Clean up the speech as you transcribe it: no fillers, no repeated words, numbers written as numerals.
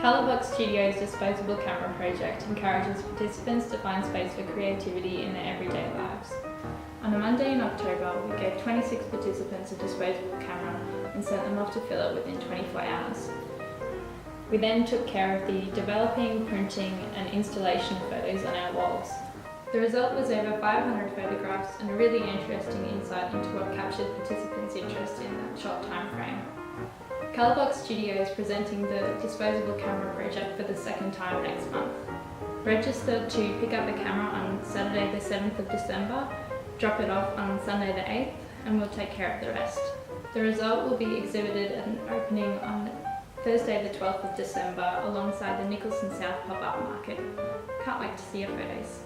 Colourbox Studio's Disposable camera project encourages participants to find space for creativity in their everyday lives. On a Monday in October, we gave 26 participants a disposable camera and sent them off to fill it within 24 hours. We then took care of the developing, printing and installation of photos on our walls. The result was over 500 photographs and a really interesting insight into what captured participants' interest in that short time frame. Colourbox Studio is presenting the Disposable Camera project for the second time next month. Register to pick up a camera on Saturday the 7th of December, drop it off on Sunday the 8th, and we'll take care of the rest. The result will be exhibited at an opening on Thursday the 12th of December alongside the Nicholson South pop-up market. Can't wait to see your photos.